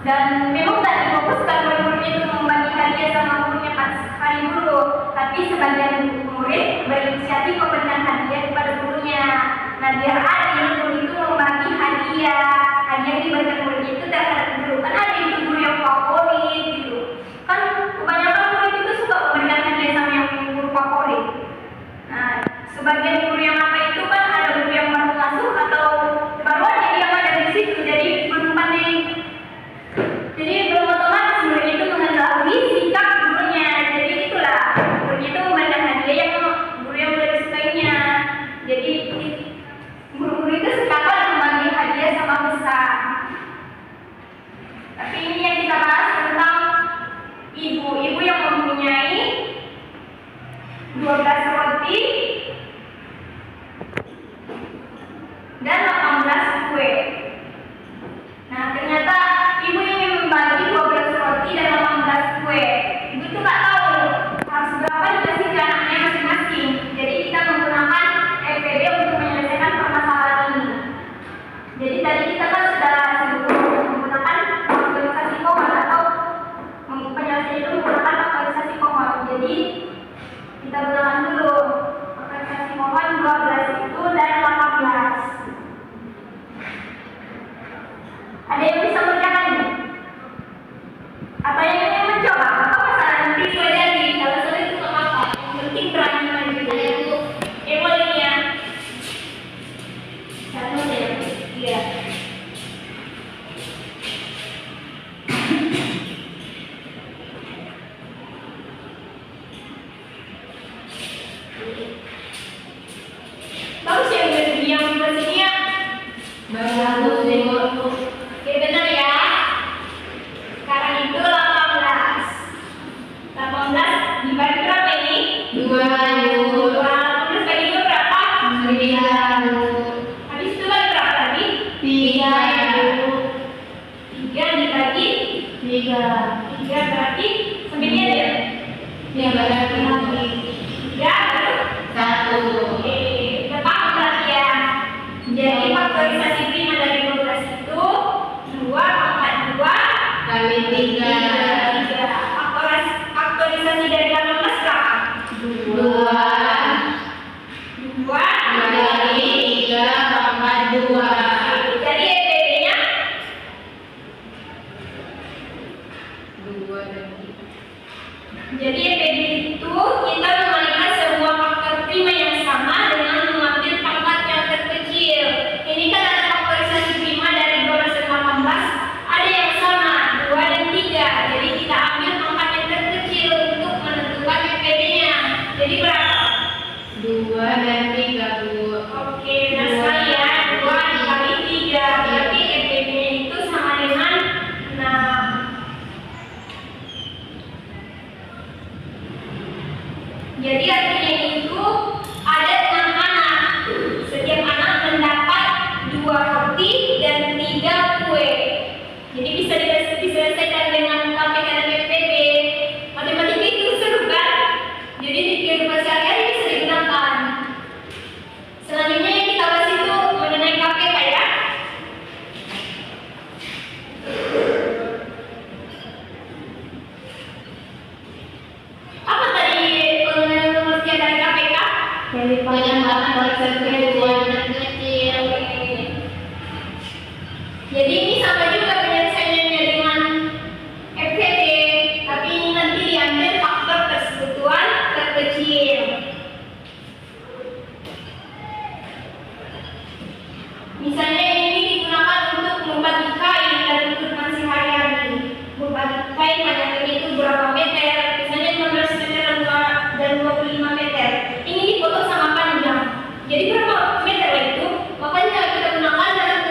Dan memang tidak difokuskan oleh gurunya itu membagi hadiah sama gurunya pas hari guru, tapi sebagian murid berinisiatif memberikan hadiah kepada gurunya. Nah, biar adil, guru itu membagi hadiah yang diberikan murid itu terhadap guru. Kan ada itu guru yang favorit gitu. Kan kebanyakan murid itu suka memberikan hadiah sama yang guru favorit. Nah, sebagian guru yang apa itu kan ada guru yang baru masuk atau baru aja yang ada di situ, jadi belum pandai. Jadi belum otomatis murid itu mengetahui sikap gurunya. Jadi itulah gurunya itu memberikan hadiah yang guru yang udah disukainya. Jadi guru-guru itu sepakat membagi hadiah sama besar. Tapi ini yang kita bahas tentang ibu-ibu yang mempunyai 12 roti dan 18 kue. Nah, ternyata ibu ini membagi 12 roti dan 18 kue. Ibu tuh nggak tahu harus berapa dikasih ke anaknya masing-masing. Jadi kita menggunakan EPD untuk menyelesaikan permasalahan ini. Jadi tadi kita kan sudah menggunakan faktorisasi kohort atau penyelesaian itu menggunakan faktorisasi kohort. Jadi kita gunakan dulu faktorisasi kohort 12 itu dan 18. Ada yang bisa mengerjakannya? Atau yang ingin mencoba? Apa masalah nanti gue jadi? Kalau sulit itu apa? Yang penting berani maju. Boleh ya. Satu ya. Iya. Bagus ya yang bersini ya. Bagus deh. Oke, benar ya. Sekarang itu 18. 18 dibagi berapa ini? 2. 18 bagi 2 berapa? 9. Habis itu bagi berapa lagi? 3. 3 dibagi 3. 3 berarti 9 ya? Ya, berarti 3 1. Oke, gampang berarti ya. Jadi faktorisasi prima dari 12 itu 2 pangkat 2 kali 3. Faktorisasi dari 18 berapa? 2 kali 3 pangkat 2. Jadi EPD-nya 2 dan 3. Jadi EPD itu kita mengalihkan sebuah faktor prima yang sama dengan mengambil pangkat yang terkecil. Ini kan ada faktorisasi prima dari 12 dan 18, ada yang sama 2 dan 3. Jadi kita ambil pangkat yang terkecil untuk menentukan EPD-nya. Jadi berapa? 2 dan 3, Bu. Oke, benar sekali ya. 2 dikali 3 berarti EPD-nya itu sama dengan 6. Jadi artinya itu ada 6 anak. Setiap anak mendapat 2 roti dan 3 kue. Jadi bisa diselesaikan dengan KPK dan PPB. Matematika itu seru kan? Jadi di kehidupan sehari-hari bisa digunakan. Selanjutnya yang kita bahas itu mengenai KPK ya. Apa tadi pengertian dari KPK? Penyampaian kecil. Jadi ini sama juga penyelesaiannya dengan FPD, tapi ini nanti diambil faktor persekutuan terkecil. Misalnya ini digunakan untuk membagi kain dan kebutuhan sehari-hari. Membagi kain panjangnya itu berapa meter? Misalnya 15 meter dan 25 meter. Ini dipotong sama panjang. Jadi berapa meter itu? Makanya kita gunakan dalam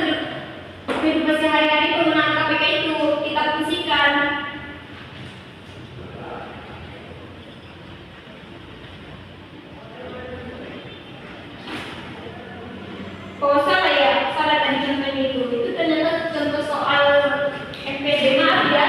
kehidupan sehari-hari penggunaan KPK itu kita fungsikan. Oh salah ya, salah tadi contohnya itu ternyata contoh soal FPD, maaf ya.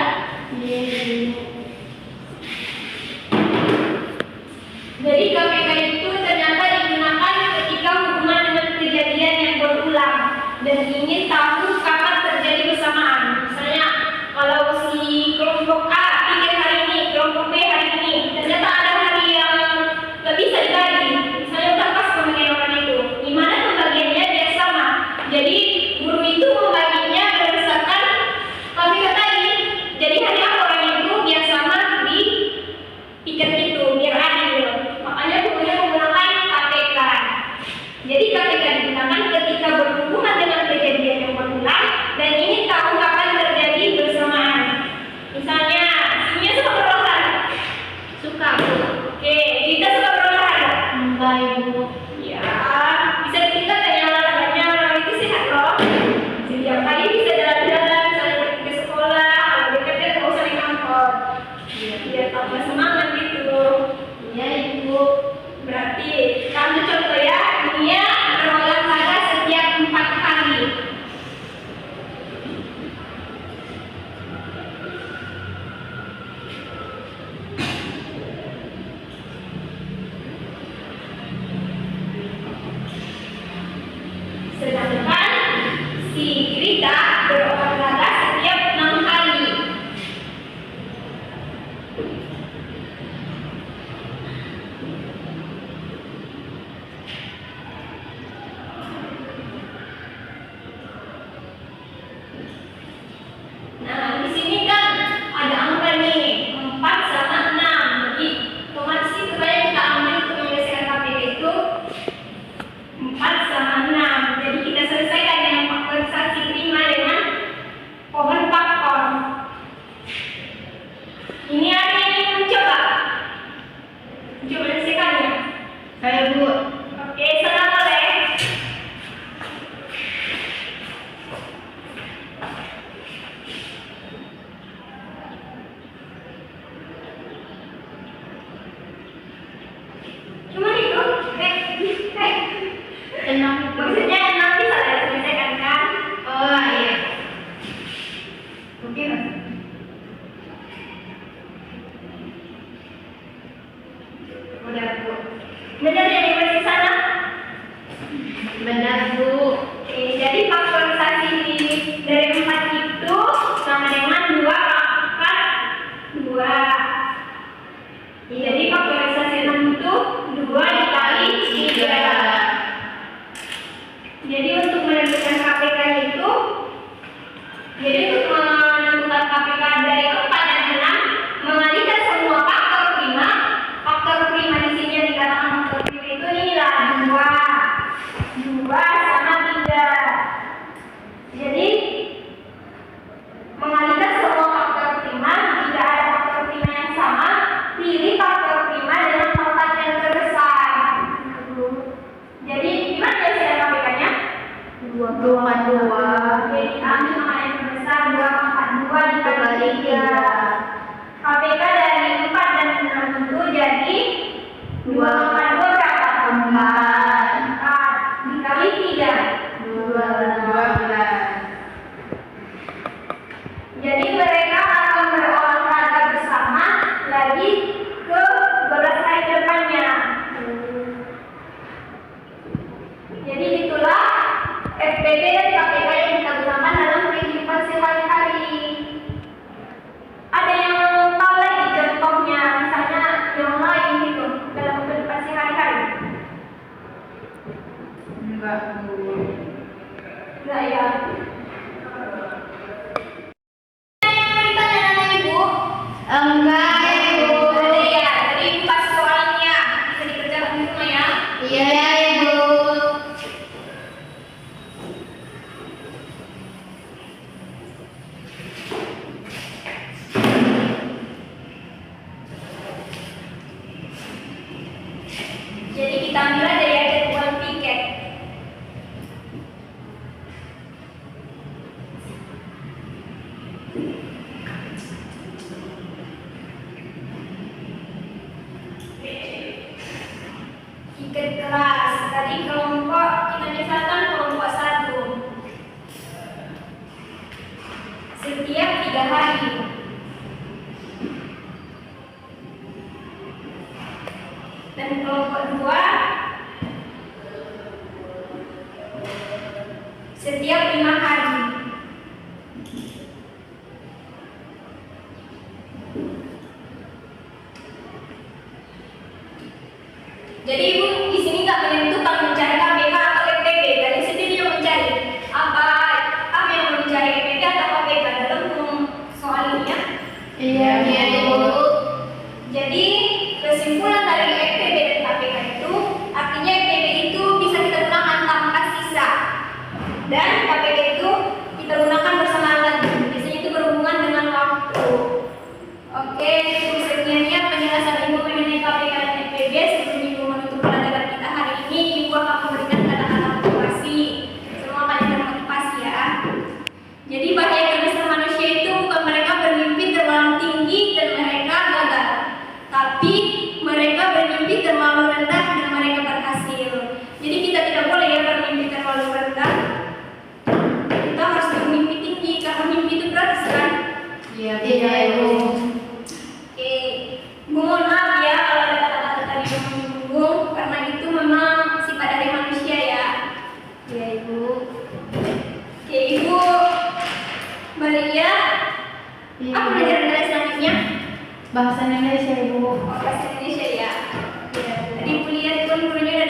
Ikat kelas. Tadi kelompok kita misalkan kelompok 1. Setiap 3 hari. Dan kelompok 2 setiap 5 hari. Jadi ibu di sini nggak menentukan mencari KPK atau FPB, dari sendiri yang mencari apa yang mau mencari FPB atau KPK dalam soal ini ya. Iya, ibu. Jadi kesimpulan dari FPB dan KPK itu artinya FPB itu bisa kita gunakan tanpa sisa dan KPK itu kita gunakan bersamaan lagi. Biasanya itu berhubungan dengan waktu. Oke, sekiannya penjelasan ibu mengenai KPK dan FPB. Sebelum ibu menutup pelajaran kita hari ini, ibu akan memberikan kata-kata motivasi. Semua kalian termotivasi ya. Jadi bahaya terbesar manusia itu bukan mereka bermimpi terlalu tinggi dan mereka gagal, tapi mereka bermimpi terlalu rendah dan mereka berhasil. Jadi kita tidak boleh ya bermimpi terlalu rendah. Kita harus bermimpi tinggi karena mimpi itu gratis kan? Iya, ibu. Oke, Ibu mohon maaf ya kalau ada kata-kata tadi yang menyinggung, karena itu memang sifat dari manusia ya. Iya, ibu. Oke, Ibu balik ya. Iya, Apa ibu. pelajaran dari selanjutnya? Bahasa Indonesia, ibu. Oh, bahasa Indonesia ya. Tadi Ibu lihat pun gurunya